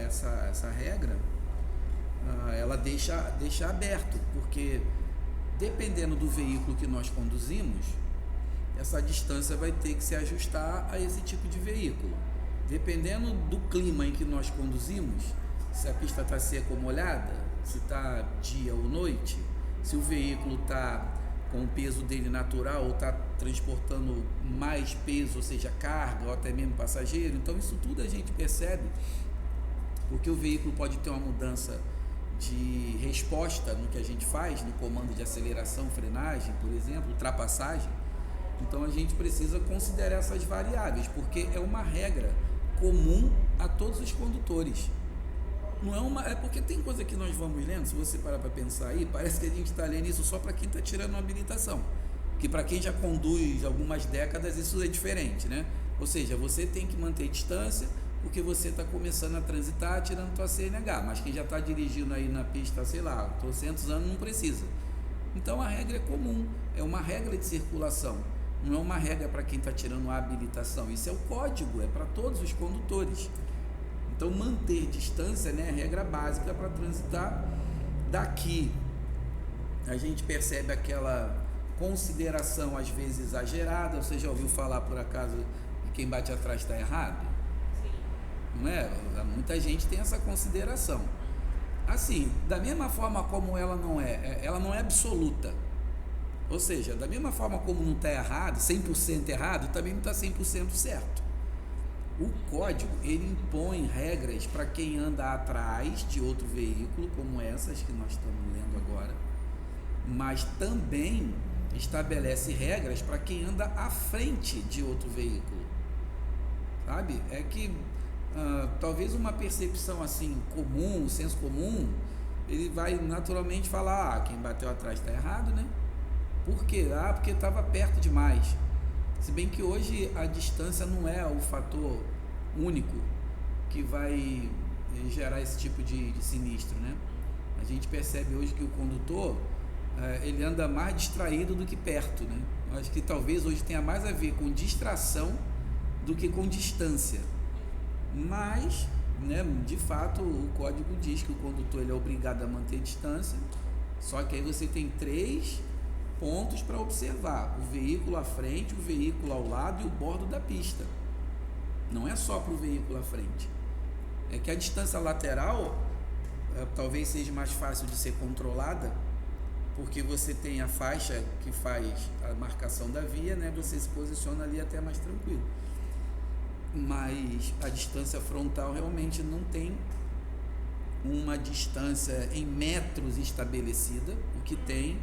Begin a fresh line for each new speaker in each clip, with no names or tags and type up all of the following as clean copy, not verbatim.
essa regra, ela deixa aberto, porque dependendo do veículo que nós conduzimos, essa distância vai ter que se ajustar a esse tipo de veículo. Dependendo do clima em que nós conduzimos, se a pista está seca ou molhada, se está dia ou noite, se o veículo está com o peso dele natural ou está transportando mais peso, ou seja, carga ou até mesmo passageiro. Então isso tudo a gente percebe, porque o veículo pode ter uma mudança de resposta no que a gente faz, no comando de aceleração, frenagem, por exemplo, ultrapassagem. Então a gente precisa considerar essas variáveis, porque é uma regra comum a todos os condutores. Não é porque tem coisa que nós vamos lendo, se você parar para pensar aí, parece que a gente está lendo isso só para quem está tirando uma habilitação, que para quem já conduz algumas décadas isso é diferente, né? Ou seja, você tem que manter distância porque você está começando a transitar tirando tua CNH, mas quem já está dirigindo aí na pista, sei lá, 300 anos não precisa. Então a regra é comum, é uma regra de circulação, não é uma regra para quem está tirando a habilitação, isso é o código, é para todos os condutores. Então manter distância, né, é a regra básica para transitar. Daqui a gente percebe aquela consideração às vezes exagerada. Você já ouviu falar por acaso que quem bate atrás está errado? Não é? Muita gente tem essa consideração. Assim, da mesma forma como ela não é absoluta. Ou seja, da mesma forma como não está errado, 100% errado, também não está 100% certo. O código, ele impõe regras para quem anda atrás de outro veículo, como essas que nós estamos lendo agora, mas também estabelece regras para quem anda à frente de outro veículo. Sabe? É que talvez uma percepção assim comum, senso comum, ele vai naturalmente falar, quem bateu atrás está errado, né? Por quê? Porque estava perto demais. Se bem que hoje a distância não é o fator único que vai gerar esse tipo de sinistro, né? A gente percebe hoje que o condutor, ele anda mais distraído do que perto, né? Eu acho que talvez hoje tenha mais a ver com distração do que com distância. Mas, né, de fato, o código diz que o condutor ele é obrigado a manter distância, só que aí você tem 3 pontos para observar: o veículo à frente, o veículo ao lado e o bordo da pista. Não é só para o veículo à frente. É que a distância lateral talvez seja mais fácil de ser controlada, porque você tem a faixa que faz a marcação da via, né? Você se posiciona ali até mais tranquilo. Mas a distância frontal realmente não tem uma distância em metros estabelecida. O que tem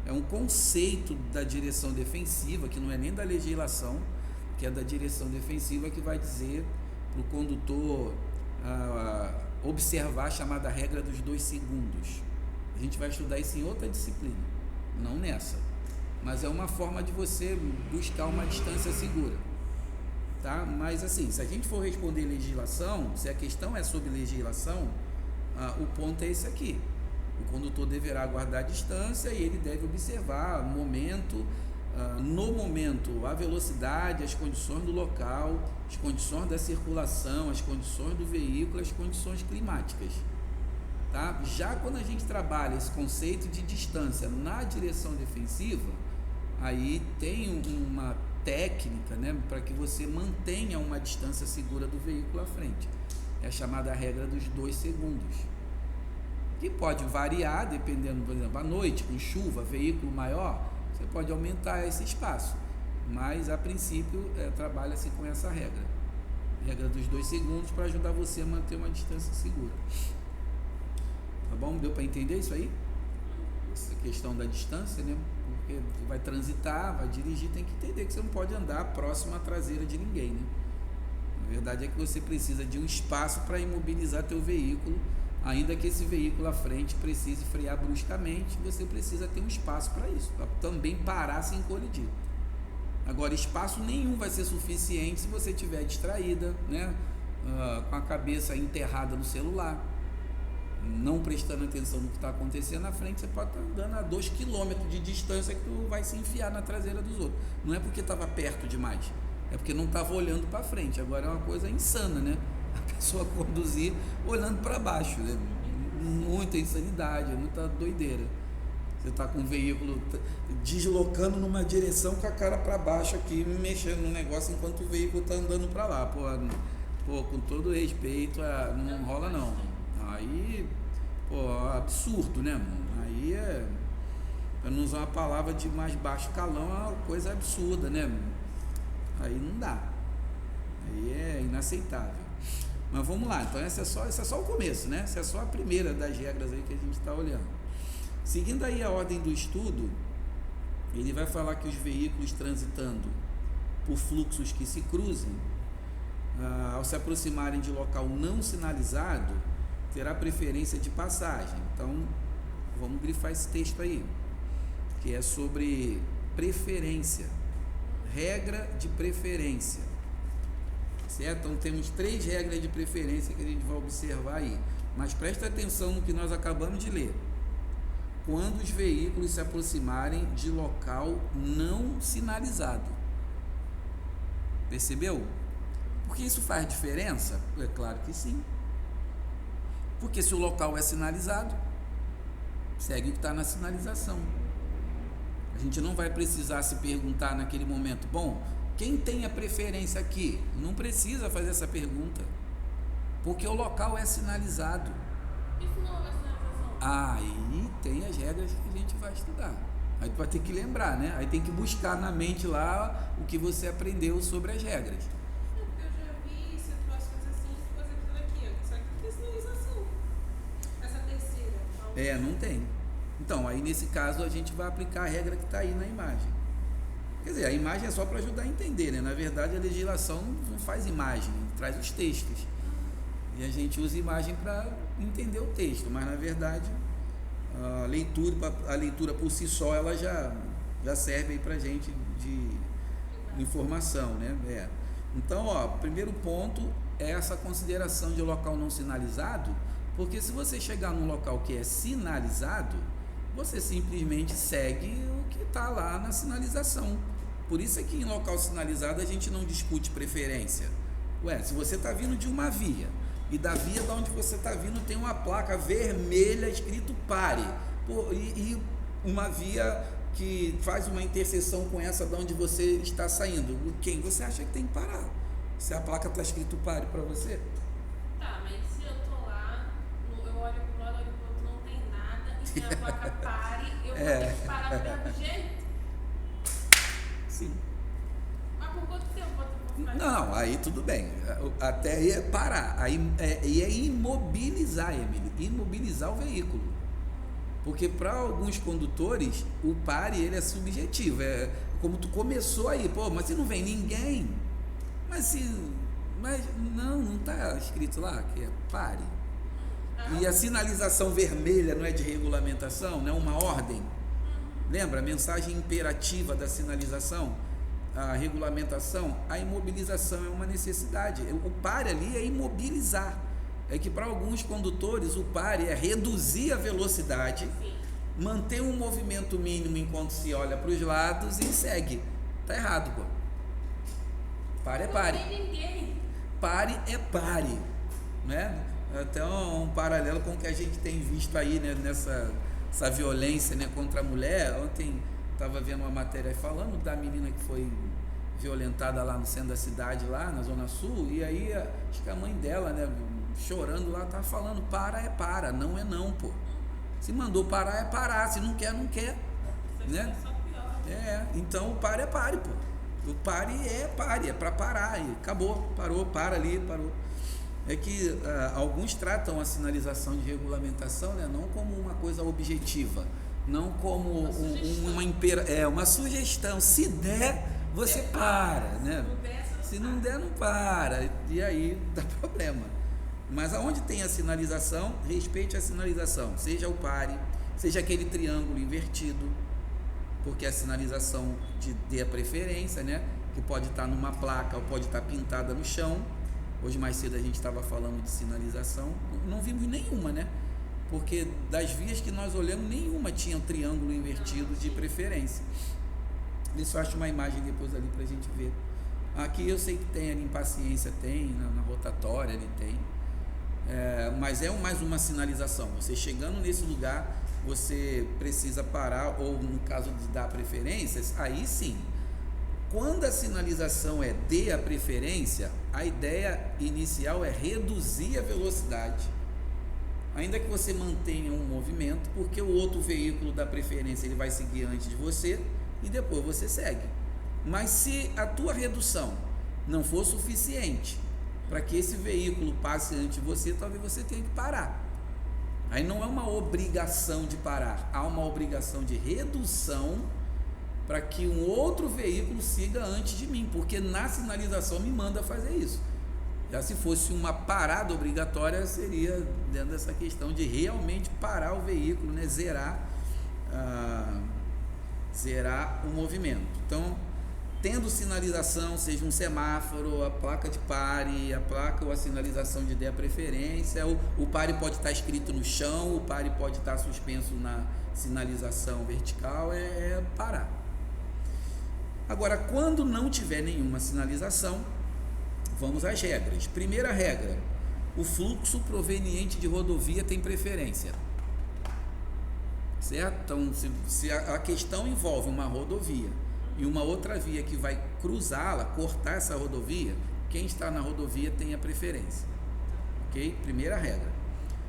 é um conceito da direção defensiva, que não é nem da legislação, que é da direção defensiva, que vai dizer para o condutor observar a chamada regra dos 2 segundos. A gente vai estudar isso em outra disciplina, não nessa, mas é uma forma de você buscar uma distância segura, tá? Mas assim, se a gente for responder legislação, se a questão é sobre legislação, o ponto é esse aqui: o condutor deverá guardar a distância e ele deve observar no momento, a velocidade, as condições do local, as condições da circulação, as condições do veículo, as condições climáticas, tá? Já quando a gente trabalha esse conceito de distância na direção defensiva, aí tem uma técnica, né, para que você mantenha uma distância segura do veículo à frente. É a chamada regra dos 2 segundos. Que pode variar dependendo, por exemplo, à noite, com chuva, veículo maior, você pode aumentar esse espaço, mas a princípio trabalha-se com essa regra dos 2 segundos, para ajudar você a manter uma distância segura. Tá bom? Deu para entender isso aí? Essa questão da distância, né? Porque você vai transitar, vai dirigir, tem que entender que você não pode andar próximo à traseira de ninguém, né? A verdade é que você precisa de um espaço para imobilizar teu veículo. Ainda que esse veículo à frente precise frear bruscamente, você precisa ter um espaço para isso, para também parar sem colidir. Agora, espaço nenhum vai ser suficiente se você estiver distraída, né? Com a cabeça enterrada no celular, não prestando atenção no que está acontecendo na frente. Você pode estar andando a 2 km de distância que tu vai se enfiar na traseira dos outros. Não é porque estava perto demais, é porque não estava olhando para frente. Agora é uma coisa insana, né? a pessoa conduzir olhando para baixo, né? Muita insanidade, muita doideira. Você está com o veículo deslocando numa direção com a cara para baixo aqui, mexendo no negócio enquanto o veículo está andando para lá. Pô, com todo respeito, não rola não. Aí, absurdo, né, mano? Aí para não usar uma palavra de mais baixo calão, é uma coisa absurda, né? Aí não dá. Aí é inaceitável. Mas vamos lá, então esse é só o começo, né? Essa é só a primeira das regras aí que a gente está olhando. Seguindo aí a ordem do estudo, ele vai falar que os veículos transitando por fluxos que se cruzem, ao se aproximarem de local não sinalizado, terá preferência de passagem. Então, vamos grifar esse texto aí, que é sobre preferência, regra de preferência, certo? Então, temos 3 regras de preferência que a gente vai observar aí, mas presta atenção no que nós acabamos de ler. Quando os veículos se aproximarem de local não sinalizado. Percebeu? Porque isso faz diferença? É claro que sim. Porque se o local é sinalizado, segue o que está na sinalização. A gente não vai precisar se perguntar naquele momento, bom, quem tem a preferência aqui? Não precisa fazer essa pergunta, porque o local é sinalizado.
Isso não é sinalização.
Aí tem as regras que a gente vai estudar. Aí tu vai ter que lembrar, né? Aí tem que buscar na mente lá o que você aprendeu sobre as regras.
É porque eu já vi situações assim, por exemplo, aqui, só que não tem sinalização. Essa terceira.
Não tem. Então, aí nesse caso a gente vai aplicar a regra que está aí na imagem. Quer dizer, a imagem é só para ajudar a entender, né? Na verdade, a legislação não faz imagem, traz os textos. E a gente usa imagem para entender o texto, mas na verdade a leitura por si só ela já serve aí para a gente de informação, né? Então, primeiro ponto é essa consideração de local não sinalizado, porque se você chegar num local que é sinalizado, você simplesmente segue o que está lá na sinalização. Por isso é que em local sinalizado a gente não discute preferência. Se você está vindo de uma via e da via de onde você está vindo tem uma placa vermelha escrito pare, e uma via que faz uma interseção com essa de onde você está saindo, quem você acha que tem que parar? Se a placa está escrito pare para você?
Tá, mas se eu tô lá, eu olho para um lado, olho para o outro, não tem nada, e tem a placa pare, eu vou ter que parar do mesmo jeito?
Sim.
Mas por quanto tempo eu vou ficar?
Não, aí tudo bem. Até aí é parar. Aí é imobilizar, Emily. Imobilizar o veículo. Porque para alguns condutores, o pare ele é subjetivo. É como tu começou aí, mas se não vem ninguém. Mas não está escrito lá que é pare. E a sinalização vermelha não é de regulamentação, não é uma ordem. Lembra a mensagem imperativa da sinalização? A regulamentação, a imobilização é uma necessidade. O pare ali é imobilizar. É que para alguns condutores o pare é reduzir a velocidade, manter um movimento mínimo enquanto se olha para os lados e segue. Tá errado, pô. Pare é pare.
Não tem ninguém.
Pare é pare, né? Até um paralelo com o que a gente tem visto aí, né, essa violência, né, contra a mulher. Ontem estava vendo uma matéria falando da menina que foi violentada lá no centro da cidade, lá na Zona Sul, e aí acho que a mãe dela, né, chorando lá, estava falando, para é para, não é não, pô. Se mandou parar é parar, se não quer, não quer, né?
Só pior.
Então o pare é pare, pô. O pare é para parar, e acabou, parou, para ali, parou. É que alguns tratam a sinalização de regulamentação, né, não como uma coisa objetiva, não como uma sugestão. Se der, você para, né? Se não der, não para. E aí dá problema. Mas aonde tem a sinalização, respeite a sinalização. Seja o pare, seja aquele triângulo invertido, porque a sinalização dê a preferência, né? Que pode estar numa placa ou pode estar pintada no chão. Hoje mais cedo a gente estava falando de sinalização. Não vimos nenhuma, né? Porque das vias que nós olhamos, nenhuma tinha um triângulo invertido de preferência. Eu só acho uma imagem depois ali para a gente ver Aqui eu sei que tem ali em Paciência, tem, na rotatória ali tem, mas é mais uma sinalização. Você chegando nesse lugar, você precisa parar, ou no caso de dar preferências, aí sim. Quando a sinalização é dê a preferência, a ideia inicial é reduzir a velocidade, ainda que você mantenha um movimento, porque o outro veículo da preferência ele vai seguir antes de você e depois você segue. Mas se a tua redução não for suficiente para que esse veículo passe antes de você, talvez você tenha que parar. Aí não é uma obrigação de parar, há uma obrigação de redução para que um outro veículo siga antes de mim, porque na sinalização me manda fazer isso. Já se fosse uma parada obrigatória, seria dentro dessa questão de realmente parar o veículo, né? Zerar o movimento. Então, tendo sinalização, seja um semáforo, a placa de pare, a placa ou a sinalização de dê a preferência, o pare pode estar escrito no chão, o pare pode estar suspenso na sinalização vertical, é parar. Agora, quando não tiver nenhuma sinalização, vamos às regras. Primeira regra: o fluxo proveniente de rodovia tem preferência. Certo? Então, se a questão envolve uma rodovia e uma outra via que vai cruzá-la, cortar essa rodovia, quem está na rodovia tem a preferência. Ok? Primeira regra.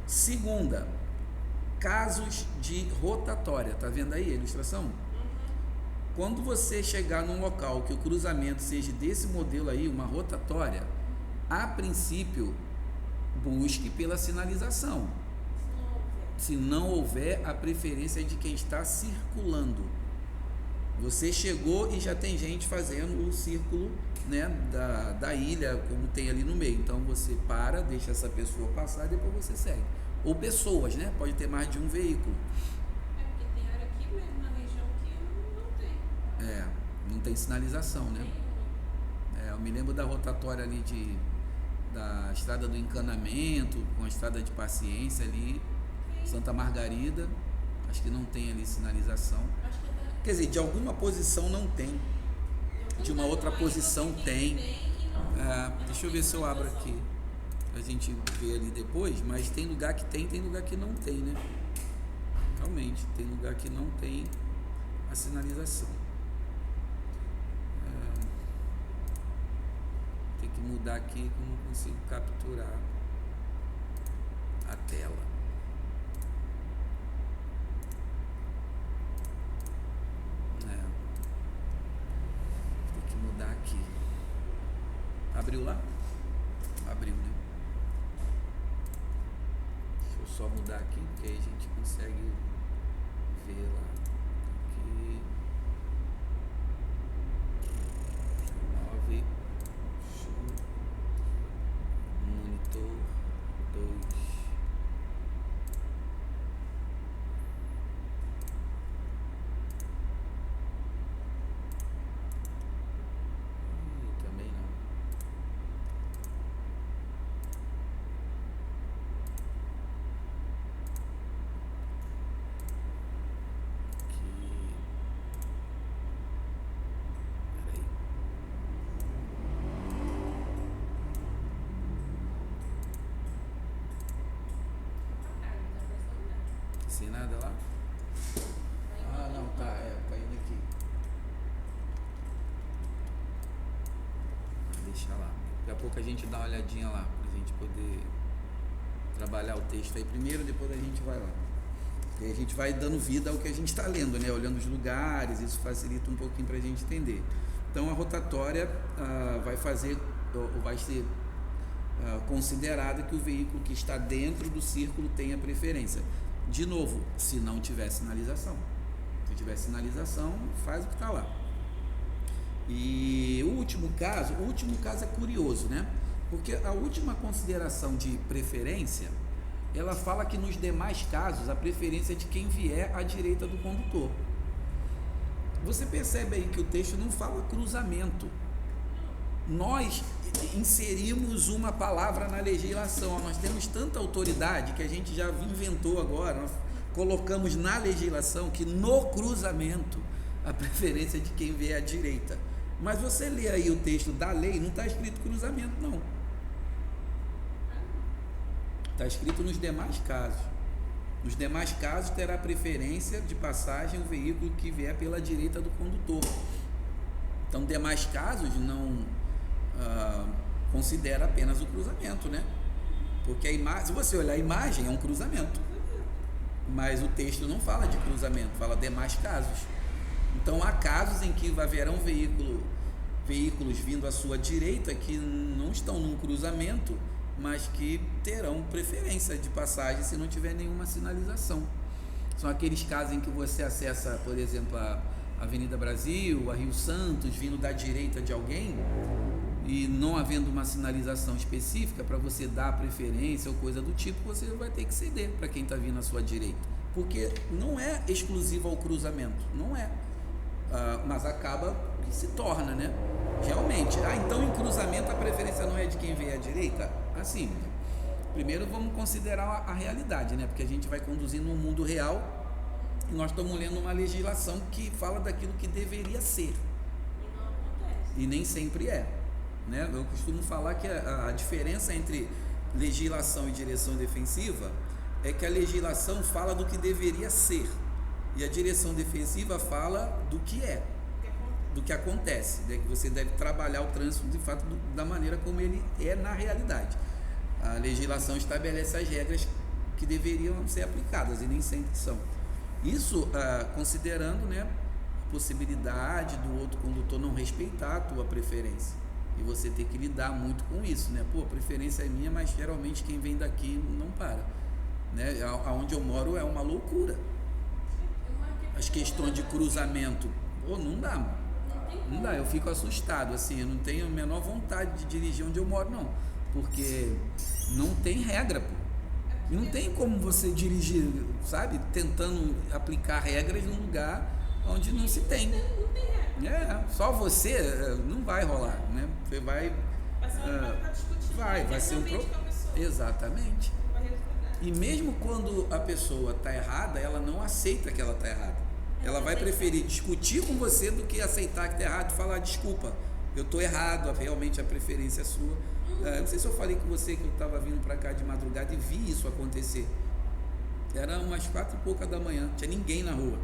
Segunda, casos de rotatória. Tá vendo aí a ilustração? Quando você chegar num local que o cruzamento seja desse modelo aí, uma rotatória, a princípio, busque pela sinalização. Se não houver, a preferência é de quem está circulando. Você chegou e já tem gente fazendo o círculo, né, da ilha, como tem ali no meio. Então você para, deixa essa pessoa passar e depois você segue. Ou pessoas, né? Pode ter mais de um veículo.
Porque tem área aqui mesmo na região que não tem.
Não tem sinalização, né? Eu me lembro da rotatória ali da estrada do Encanamento, com a estrada de Paciência ali, Santa Margarida, acho que não tem ali sinalização. Quer dizer, de alguma posição não tem, de uma outra posição tem. Deixa eu ver se eu abro aqui, a gente vê ali depois, mas tem lugar que tem lugar que não tem, né? Realmente, tem lugar que não tem a sinalização. Tem que mudar aqui que eu não consigo capturar a tela. Mudar aqui. Abriu lá? Abriu, né? Deixa eu só mudar aqui, porque aí a gente consegue ver lá. Aqui. 9. Monitor 2. Sem nada lá? Não, tá indo aqui. Deixa lá. Daqui a pouco a gente dá uma olhadinha lá, pra gente poder trabalhar o texto aí primeiro, depois a gente vai lá. E aí a gente vai dando vida ao que a gente está lendo, né? Olhando os lugares, isso facilita um pouquinho pra gente entender. Então a rotatória vai ser considerada que o veículo que está dentro do círculo tenha preferência. De novo, se não tiver sinalização. Se tiver sinalização, faz o que está lá. E o último caso é curioso, né? Porque a última consideração de preferência, ela fala que nos demais casos a preferência é de quem vier à direita do condutor. Você percebe aí que o texto não fala cruzamento. Nós inserimos uma palavra na legislação, nós temos tanta autoridade que a gente já inventou agora, nós colocamos na legislação que no cruzamento a preferência é de quem vier à direita. Mas você lê aí o texto da lei, não está escrito cruzamento, não. Está escrito nos demais casos. Nos demais casos terá preferência de passagem o veículo que vier pela direita do condutor. Então, demais casos não considera apenas o cruzamento, né? Porque a imagem, se você olhar a imagem, é um cruzamento. Mas o texto não fala de cruzamento, fala demais casos. Então, há casos em que haverão veículos vindo à sua direita que não estão num cruzamento, mas que terão preferência de passagem se não tiver nenhuma sinalização. São aqueles casos em que você acessa, por exemplo, a Avenida Brasil, a Rio Santos, vindo da direita de alguém, e não havendo uma sinalização específica para você dar preferência ou coisa do tipo, você vai ter que ceder para quem está vindo à sua direita, porque não é exclusivo ao cruzamento, não é, mas acaba que se torna, né? Realmente. Então em cruzamento a preferência não é de quem vem à direita? Assim, primeiro vamos considerar a realidade, né? Porque a gente vai conduzindo um mundo real e nós estamos lendo uma legislação que fala daquilo que deveria ser e nem sempre é, né? Eu costumo falar que a diferença entre legislação e direção defensiva é que a legislação fala do que deveria ser e a direção defensiva fala do que é, do que acontece, né? Que você deve trabalhar o trânsito de fato da maneira como ele é na realidade. A legislação estabelece as regras que deveriam ser aplicadas e nem sempre são. Isso considerando, né, a possibilidade do outro condutor não respeitar a tua preferência e você ter que lidar muito com isso, né? Pô, a preferência é minha, mas geralmente quem vem daqui não para, né? Aonde eu moro é uma loucura. As questões de cruzamento, pô, não dá, mano. Não dá, eu fico assustado, assim, eu não tenho a menor vontade de dirigir onde eu moro, não, porque não tem regra, pô. Não tem como você dirigir, sabe, tentando aplicar regras num lugar onde não se tem.
Não tem regra.
Só você não vai rolar, né? Você vai... Vai ser um problema. Exatamente. E mesmo quando a pessoa está errada, ela não aceita que ela está errada. Ela vai preferir discutir com você do que aceitar que está errado e falar, desculpa, eu estou errado, realmente a preferência é sua. Não sei se eu falei com você que eu estava vindo para cá de madrugada e vi isso acontecer. Era umas 4 e pouca da manhã, não tinha ninguém na rua.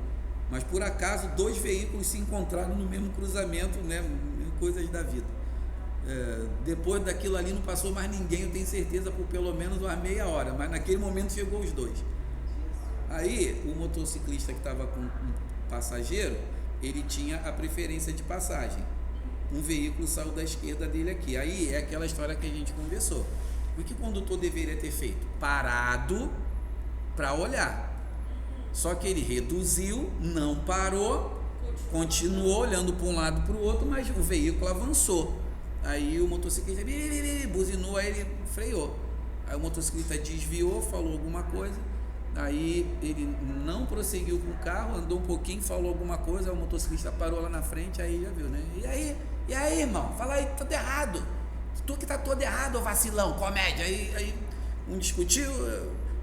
Mas por acaso 2 veículos se encontraram no mesmo cruzamento, né? Coisas da vida. Depois daquilo ali não passou mais ninguém, eu tenho certeza, por pelo menos uma meia hora, mas naquele momento chegou os 2. Aí o motociclista que estava com um passageiro, ele tinha a preferência de passagem. Um veículo saiu da esquerda dele aqui. Aí é aquela história que a gente conversou. O que o condutor deveria ter feito? Parado para olhar. Só que ele reduziu, não parou, continuou olhando para um lado para o outro, mas o veículo avançou. Aí o motociclista buzinou, aí ele freou. Aí o motociclista desviou, falou alguma coisa. Aí ele não prosseguiu com o carro, andou um pouquinho, falou alguma coisa, o motociclista parou lá na frente, aí já viu, né? E aí, irmão? Fala aí, tudo errado. Tu que tá todo errado, vacilão, comédia. Aí um discutiu,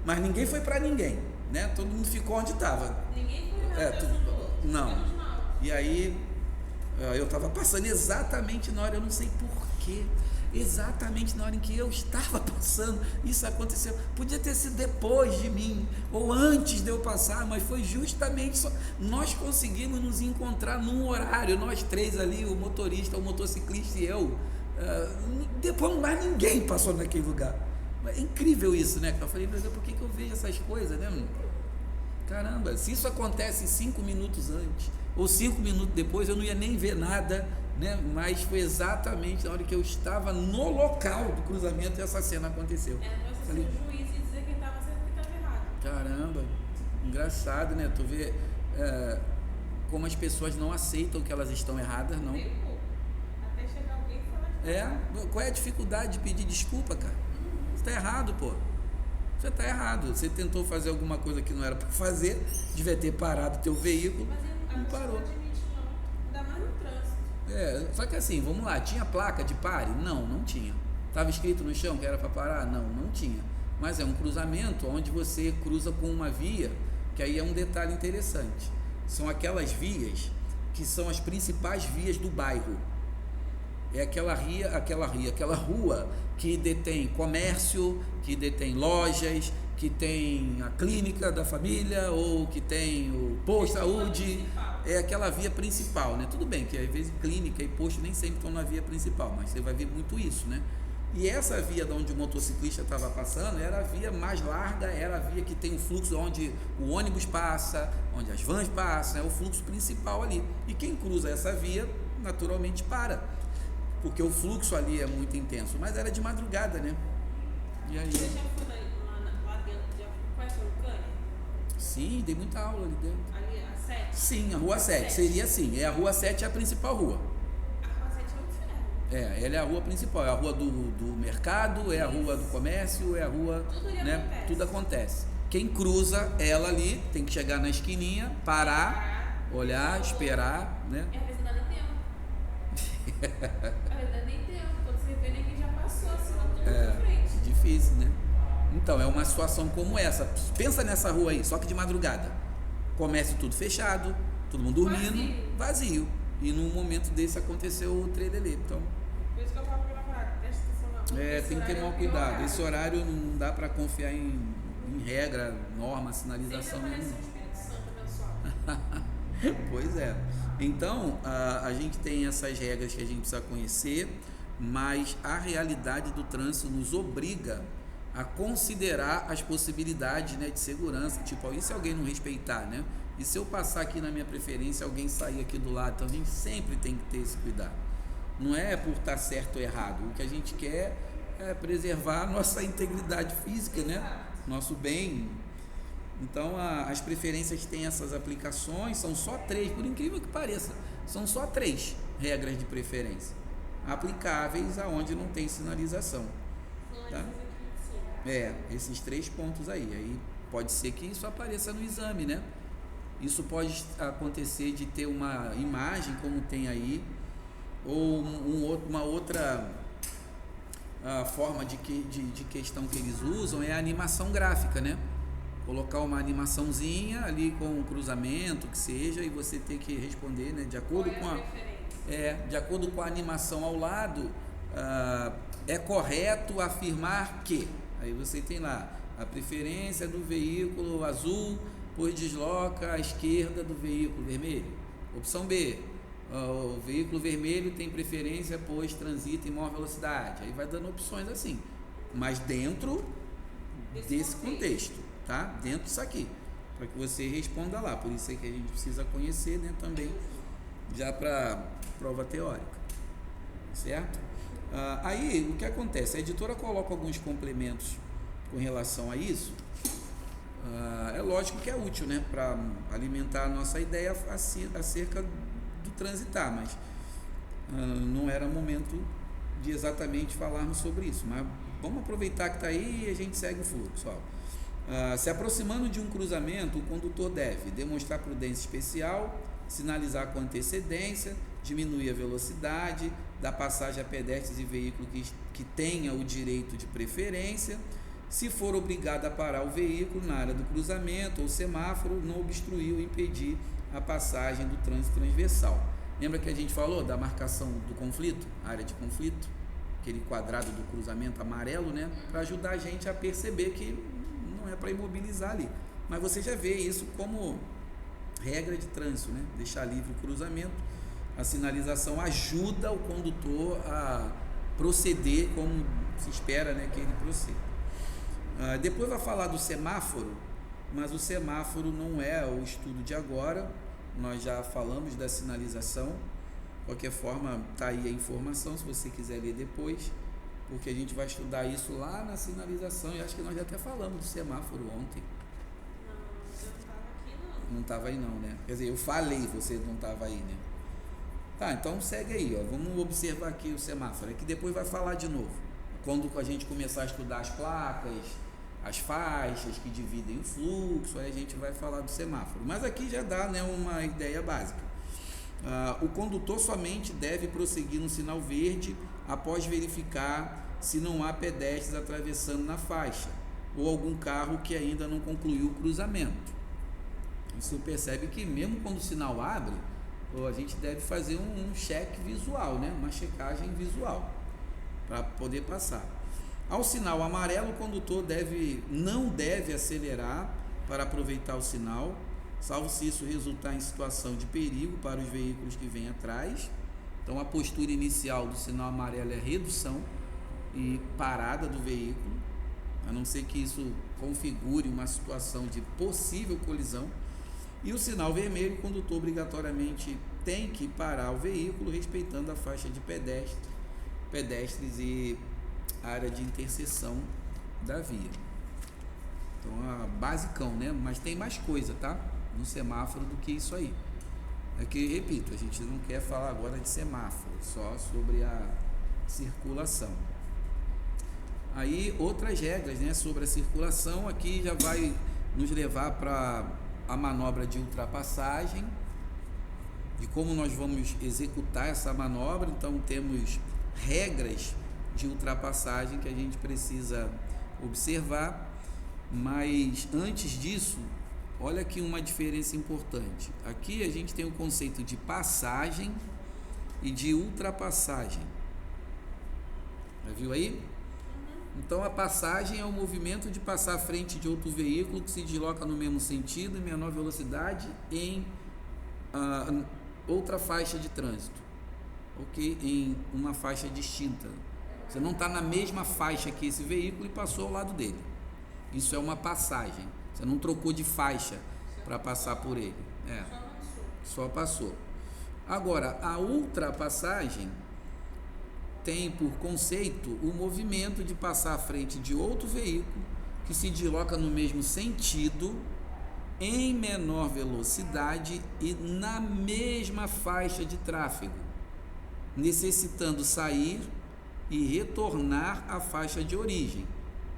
mas ninguém foi pra ninguém, né? Todo mundo ficou onde estava.
Ninguém foi
não. E aí eu tava passando exatamente na hora, eu não sei porquê. Exatamente na hora em que eu estava passando, isso aconteceu. Podia ter sido depois de mim ou antes de eu passar, mas foi justamente nós conseguimos nos encontrar num horário, nós 3 ali, o motorista, o motociclista e eu. Depois mais ninguém passou naquele lugar. É incrível isso, né? Eu falei, mas por que eu vejo essas coisas, né? Caramba, se isso acontece 5 minutos antes ou 5 minutos depois, eu não ia nem ver nada, né? Mas foi exatamente na hora que eu estava no local do cruzamento e essa cena aconteceu.
Você ser o juiz e dizer quem estava certo e quem estava errado.
Caramba, engraçado, né? Tu vê como as pessoas não aceitam que elas estão erradas, não.
Até chegar alguém e falar.
Qual é a dificuldade de pedir desculpa, cara? Você está errado, pô. Você está errado. Você tentou fazer alguma coisa que não era para fazer, devia ter parado o teu veículo,
mas
não parou.
Ainda mais no trânsito.
Só que assim, vamos lá, tinha placa de pare? Não tinha. Estava escrito no chão que era para parar? Não tinha. Mas é um cruzamento onde você cruza com uma via, que aí é um detalhe interessante. São aquelas vias que são as principais vias do bairro. É aquela rua que detém comércio, que detém lojas, que tem a clínica da família ou que tem o posto de saúde. É aquela via principal, né? Tudo bem que às vezes clínica e posto nem sempre estão na via principal, mas você vai ver muito isso, né? E essa via de onde o motociclista estava passando era a via mais larga, era a via que tem o fluxo onde o ônibus passa, onde as vans passam, é o fluxo principal ali. E quem cruza essa via, naturalmente para, porque o fluxo ali é muito intenso, mas era de madrugada, né? E aí...
Você já foi lá dentro? Já conhece o Lucânia?
Sim, dei muita aula ali dentro.
Ali, a 7?
Sim, a Rua 7, seria assim, a Rua 7 é a principal rua.
A Rua 7 é o inferno.
Ela é a rua principal, é a rua do mercado, é a rua do comércio, é a rua...
Tudo ali
né?
acontece.
Tudo acontece. Quem cruza ela ali, tem que chegar na esquininha, parar, olhar, esperar, né?
E às vezes não dá nem tempo. Às vezes não dá nem tempo. Quando você vê, ninguém já passou, assim, lá tudo na frente.
Difícil, né? Então, é uma situação como essa. Pensa nessa rua aí, só que de madrugada. Comércio tudo fechado, todo mundo dormindo, vazio. E num momento desse aconteceu o trelelê. Então,
Por isso que eu falo pra ela, presta atenção na rua.
tem que ter maior cuidado. Esse horário não dá para confiar em regra, norma, sinalização
Sempre aparece
nenhuma.
o Espírito Santo abençoado.
Pois é. Então, a gente tem essas regras que a gente precisa conhecer, mas a realidade do trânsito nos obriga a considerar as possibilidades, né, de segurança. Tipo, e se alguém não respeitar, né? E se eu passar aqui na minha preferência, alguém sair aqui do lado? Então, a gente sempre tem que ter esse cuidado. Não é por estar certo ou errado. O que a gente quer é preservar a nossa integridade física, né? Nosso bem. Então, as preferências têm essas aplicações, são só 3, por incrível que pareça, são só 3 regras de preferência aplicáveis aonde não tem sinalização, tá? Esses 3 pontos aí pode ser que isso apareça no exame, né? Isso pode acontecer de ter uma imagem como tem aí, ou uma outra forma de questão que eles usam é a animação gráfica, né? Colocar uma animaçãozinha ali com um cruzamento, que seja, e você tem que responder, né, de acordo de acordo com a animação ao lado, é correto afirmar que, aí você tem lá a preferência do veículo azul, pois desloca à esquerda do veículo vermelho. Opção B, o veículo vermelho tem preferência, pois transita em maior velocidade. Aí vai dando opções assim, mas dentro desse contexto, tá? Dentro disso aqui, para que você responda lá. Por isso é que a gente precisa conhecer, né, também, já para prova teórica, certo? Aí o que acontece? A editora coloca alguns complementos com relação a isso. É lógico que é útil, né, para alimentar a nossa ideia acerca do transitar, mas não era momento de exatamente falarmos sobre isso, mas vamos aproveitar que está aí e a gente segue o fluxo. Se aproximando de um cruzamento, o condutor deve demonstrar prudência especial, sinalizar com antecedência, diminuir a velocidade, dar passagem a pedestres e veículos que tenha o direito de preferência. Se for obrigado a parar o veículo na área do cruzamento ou semáforo, não obstruir ou impedir a passagem do trânsito transversal. Lembra que a gente falou da marcação do conflito, área de conflito, aquele quadrado do cruzamento amarelo, né, para ajudar a gente a perceber que não é para imobilizar ali. Mas você já vê isso como regra de trânsito, né? Deixar livre o cruzamento. A sinalização ajuda o condutor a proceder como se espera, né, que ele proceda. Depois vai falar do semáforo, mas o semáforo não é o estudo de agora. Nós já falamos da sinalização. De qualquer forma, está aí a informação, se você quiser ler depois, porque a gente vai estudar isso lá na sinalização, e acho que nós já até falamos do semáforo ontem. Não estava aí não, né? Quer dizer, eu falei, você não estava aí, né? Tá, então segue aí, vamos observar aqui o semáforo, é que depois vai falar de novo. Quando a gente começar a estudar as placas, as faixas que dividem o fluxo, aí a gente vai falar do semáforo. Mas aqui já dá, né, uma ideia básica. O condutor somente deve prosseguir no sinal verde após verificar se não há pedestres atravessando na faixa ou algum carro que ainda não concluiu o cruzamento. Você percebe que mesmo quando o sinal abre, a gente deve fazer um cheque visual, né? Uma checagem visual para poder passar. Ao sinal amarelo, o condutor não deve acelerar para aproveitar o sinal, salvo se isso resultar em situação de perigo para os veículos que vêm atrás. Então, a postura inicial do sinal amarelo é redução e parada do veículo, a não ser que isso configure uma situação de possível colisão. E o sinal vermelho, o condutor obrigatoriamente tem que parar o veículo, respeitando a faixa de pedestres e área de interseção da via. Então, basicão, né? Mas tem mais coisa, tá? No semáforo do que isso aí. É que, repito, a gente não quer falar agora de semáforo, só sobre a circulação. Aí, outras regras, né, sobre a circulação, aqui já vai nos levar para a manobra de ultrapassagem, de como nós vamos executar essa manobra. Então, temos regras de ultrapassagem que a gente precisa observar, mas antes disso, olha aqui uma diferença importante. Aqui a gente tem o conceito de passagem e de ultrapassagem. Já viu aí? Então, a passagem é o movimento de passar à frente de outro veículo que se desloca no mesmo sentido, em menor velocidade, em outra faixa de trânsito, ok? Em uma faixa distinta. Você não está na mesma faixa que esse veículo e passou ao lado dele. Isso é uma passagem. Você não trocou de faixa para passar por ele. Só passou. Agora, a ultrapassagem tem por conceito o movimento de passar à frente de outro veículo que se desloca no mesmo sentido, em menor velocidade e na mesma faixa de tráfego, necessitando sair e retornar à faixa de origem.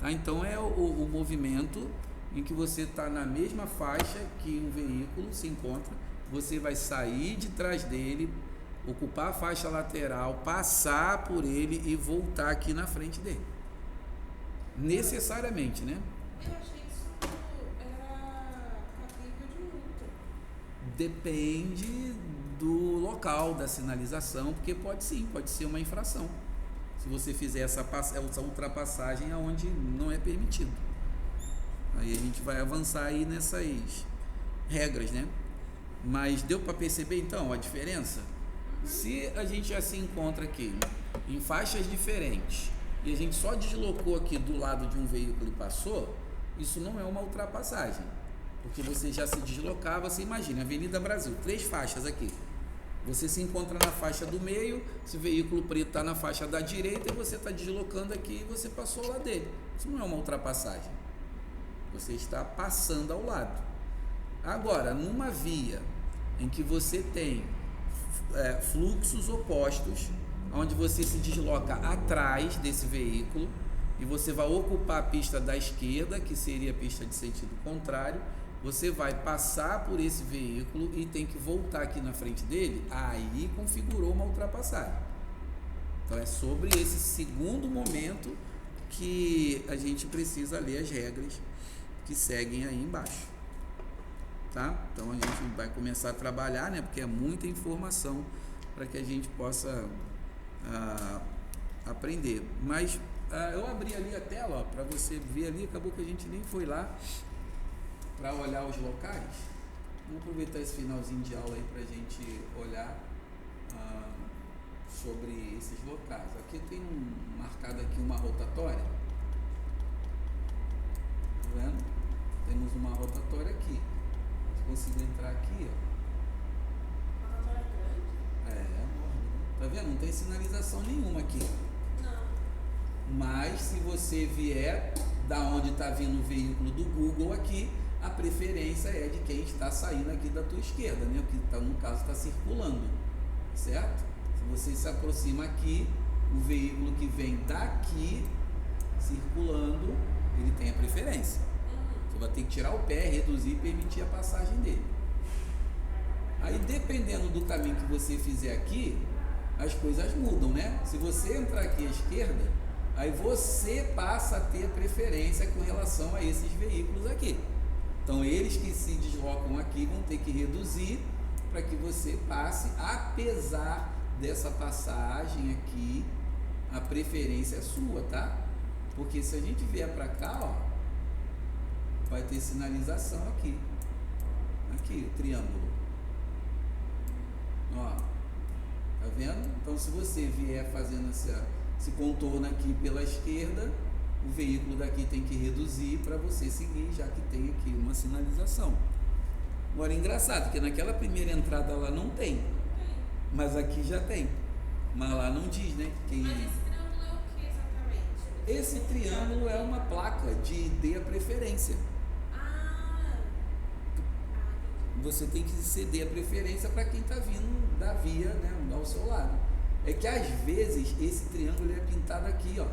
Tá? Então, é o movimento em que você está na mesma faixa que um veículo se encontra, você vai sair de trás dele, ocupar a faixa lateral, passar por ele e voltar aqui na frente dele. Necessariamente, né?
Eu achei que isso era cabível de multa.
Depende do local, da sinalização, porque pode ser uma infração. Se você fizer essa ultrapassagem aonde não é permitido. Aí a gente vai avançar aí nessas regras, né? Mas deu para perceber então a diferença? Se a gente já se encontra aqui em faixas diferentes e a gente só deslocou aqui do lado de um veículo e passou, isso não é uma ultrapassagem, porque você já se deslocava. Você imagina, Avenida Brasil, 3 faixas aqui, você se encontra na faixa do meio, esse veículo preto está na faixa da direita e você está deslocando aqui e você passou lá dele. Isso não é uma ultrapassagem, você está passando ao lado. Agora, numa via em que você tem fluxos opostos, onde você se desloca atrás desse veículo e você vai ocupar a pista da esquerda, que seria a pista de sentido contrário, você vai passar por esse veículo e tem que voltar aqui na frente dele, aí configurou uma ultrapassagem. Então, é sobre esse segundo momento que a gente precisa ler as regras que seguem aí embaixo. Tá? Então a gente vai começar a trabalhar, né? Porque é muita informação para que a gente possa aprender. Mas eu abri ali a tela para você ver ali, acabou que a gente nem foi lá para olhar os locais. Vamos aproveitar esse finalzinho de aula aí para a gente olhar sobre esses locais. Aqui tem marcado aqui uma rotatória. Tá vendo? Temos uma rotatória aqui. Consigo entrar aqui, ó.
A rotatória é grande?
Tá vendo? Não tem sinalização nenhuma aqui.
Não.
Mas se você vier da onde está vindo o veículo do Google aqui, a preferência é de quem está saindo aqui da tua esquerda, né? O que tá, no caso está circulando, certo? Se você se aproxima aqui, o veículo que vem daqui circulando, ele tem a preferência. Você vai ter que tirar o pé, reduzir e permitir a passagem dele. Aí, dependendo do caminho que você fizer aqui, as coisas mudam, né? Se você entrar aqui à esquerda, aí você passa a ter preferência com relação a esses veículos aqui. Então, eles que se deslocam aqui vão ter que reduzir para que você passe, apesar dessa passagem aqui, a preferência é sua, tá? Porque se a gente vier para cá, ó, vai ter sinalização aqui. Aqui, o triângulo. Ó, tá vendo? Então, se você vier fazendo esse contorno aqui pela esquerda, o veículo daqui tem que reduzir para você seguir, já que tem aqui uma sinalização. Agora, engraçado, porque naquela primeira entrada lá não tem, mas aqui já tem. Mas lá não diz, né?
Mas esse triângulo é o que exatamente?
Esse triângulo é uma placa de dê a preferência. Você tem que ceder a preferência para quem está vindo da via, né, ao seu lado. É que às vezes esse triângulo é pintado aqui, ó,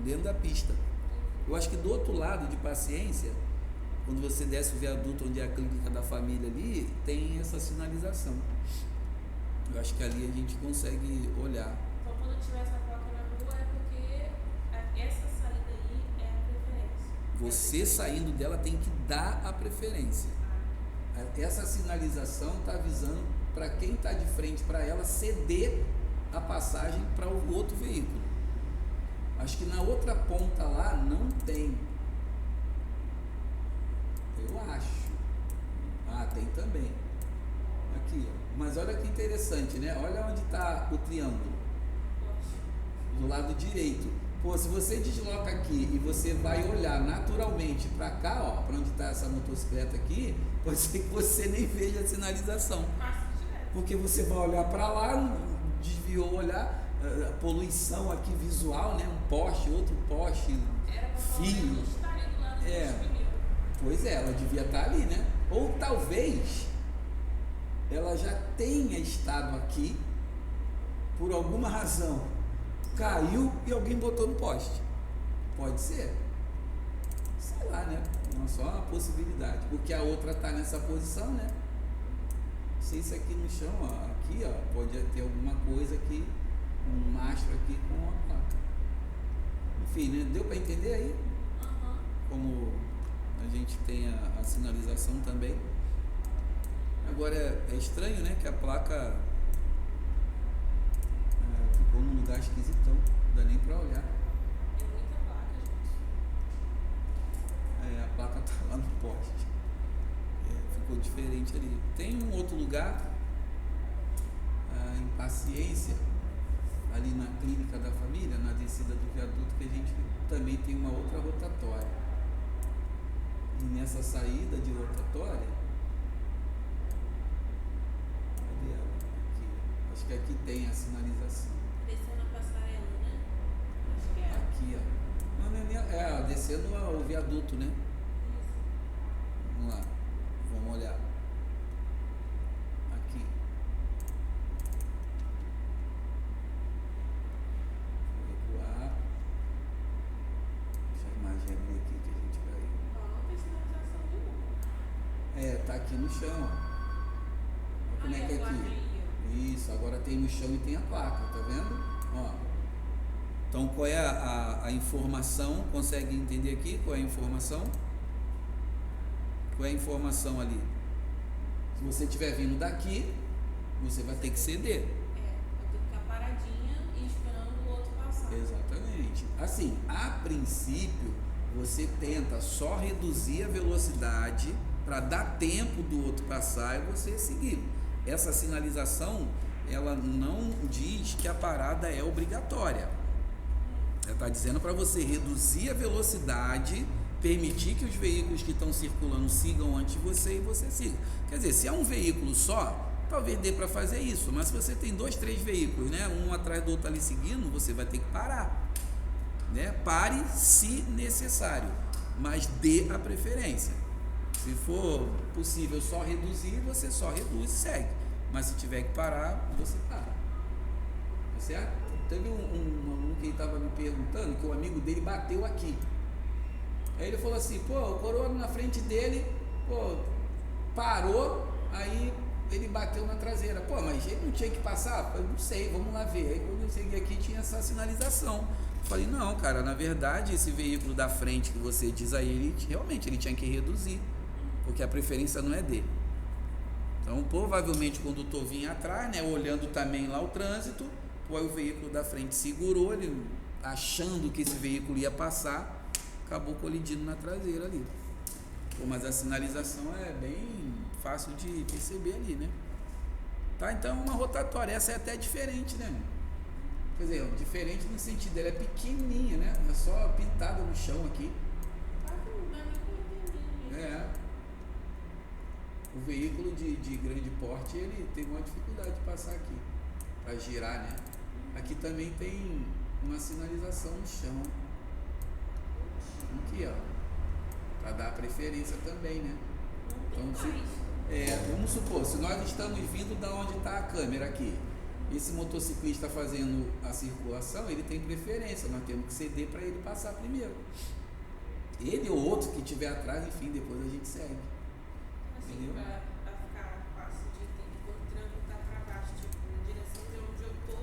dentro da pista. Eu acho que do outro lado de Paciência, quando você desce o viaduto onde é a clínica da família ali, tem essa sinalização. Eu acho que ali a gente consegue olhar.
Então, quando tiver essa placa na rua, é porque essa saída aí é a preferência.
Você saindo dela tem que dar a preferência. Essa sinalização está avisando para quem está de frente para ela ceder a passagem para o outro veículo. Acho que na outra ponta lá não tem. Eu acho. Ah, tem também. Aqui, ó. Mas olha que interessante, né? Olha onde está o triângulo. Do lado direito. Pô, se você desloca aqui e você vai olhar naturalmente para cá, ó, para onde está essa motocicleta aqui, pode ser que você nem veja a sinalização. Porque você vai olhar para lá, desviou o olhar, a poluição aqui visual, né? Um poste, outro poste, fio. Pois é, ela devia estar ali, né? Ou talvez ela já tenha estado aqui por alguma razão. Caiu e alguém botou no poste. Pode ser. Sei lá, né? Só uma possibilidade. Porque a outra está nessa posição, né? Não sei se aqui no chão, ó, aqui, ó, pode ter alguma coisa aqui, um mastro aqui com a placa. Enfim, né? Deu para entender aí? Como a gente tem a sinalização também. Agora é estranho, né? Que a placa ficou num lugar esquisitão, não dá nem pra olhar.
É muita placa, gente.
A placa tá lá no poste. Ficou diferente ali. Tem um outro lugar, em Paciência, ali na clínica da família, na descida do viaduto, que a gente também tem uma outra rotatória. E nessa saída de rotatória, cadê ela? Aqui. Acho que aqui tem a sinalização.
Descendo a passarela, né? Acho que é.
Aqui, ó. Não, descendo o viaduto, né?
Isso.
Vamos lá. Vamos olhar. Aqui. Vou recuar. Deixa a imagem abrir aqui que a gente vai.
Não tem sinalização nenhuma.
Tá aqui no chão, ó. Como é que é aqui? Isso, agora tem no chão e tem a placa, tá vendo? Ó. Então, qual é a informação? Consegue entender aqui qual é a informação? Qual é a informação ali? Se você estiver vindo daqui, você vai ter que ceder.
Vai ter que ficar paradinha e esperando o outro passar.
Exatamente. Assim, a princípio, você tenta só reduzir a velocidade para dar tempo do outro passar e você seguir. Essa sinalização, ela não diz que a parada é obrigatória. Ela está dizendo para você reduzir a velocidade, permitir que os veículos que estão circulando sigam antes de você e você siga. Quer dizer, se é um veículo só, talvez dê para fazer isso, mas se você tem 2, 3 veículos, né, um atrás do outro ali seguindo, você vai ter que parar. Né? Pare se necessário, mas dê a preferência. Se for possível só reduzir, você só reduz e segue. Mas se tiver que parar, você para. Tá certo? Teve um aluno que estava me perguntando que o amigo dele bateu aqui. Aí ele falou assim, o coroa na frente dele, parou, aí ele bateu na traseira. Mas ele não tinha que passar? Eu não sei, vamos lá ver. Aí quando eu cheguei aqui tinha essa sinalização. Eu falei, não, cara, na verdade esse veículo da frente que você diz aí, realmente ele tinha que reduzir, porque a preferência não é dele. Então, provavelmente o condutor vinha atrás, né, olhando também lá o trânsito, aí o veículo da frente segurou, ele achando que esse veículo ia passar, acabou colidindo na traseira ali. Mas a sinalização é bem fácil de perceber ali, né? Tá, então uma rotatória, essa é até diferente, né? Quer dizer, diferente no sentido, ela é pequenininha, né? É só pintada no chão aqui.
Não dá nem pra entender.
É. O veículo de grande porte, ele tem uma dificuldade de passar aqui, para girar, né? Aqui também tem uma sinalização no chão. Aqui, ó. Para dar preferência também, né? Então, vamos supor, se nós estamos vindo da onde está a câmera aqui, esse motociclista fazendo a circulação, ele tem preferência, nós temos que ceder para ele passar primeiro. Ele ou outro que estiver atrás, enfim, depois a gente segue.
Assim, pra ficar fácil de entender, quando o trânsito tá pra baixo, tipo, na direção de onde eu tô,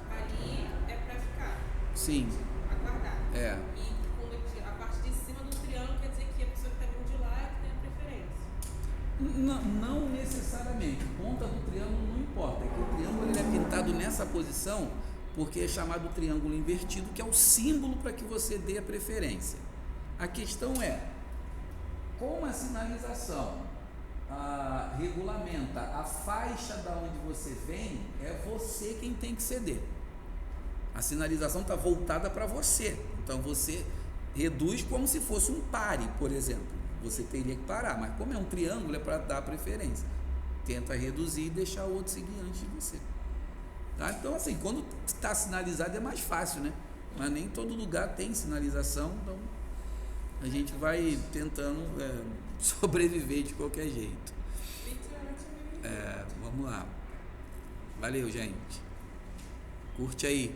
ali é pra ficar.
Sim.
Aguardar.
É.
E quando a parte de cima do triângulo quer dizer que a pessoa que tá vindo de lá é que tem a preferência.
Não necessariamente. Ponta do triângulo não importa. É que o triângulo ele é pintado nessa posição porque é chamado triângulo invertido, que é o símbolo para que você dê a preferência. A questão é, como a sinalização regulamenta a faixa da onde você vem, é você quem tem que ceder. A sinalização está voltada para você. Então você reduz como se fosse um pare, por exemplo. Você teria que parar, mas como é um triângulo, é para dar preferência. Tenta reduzir e deixar o outro seguir antes de você. Tá? Então, assim, quando está sinalizado é mais fácil, né? Mas nem todo lugar tem sinalização, então a gente vai tentando sobreviver de qualquer jeito. Vamos lá. Valeu, gente. Curte aí.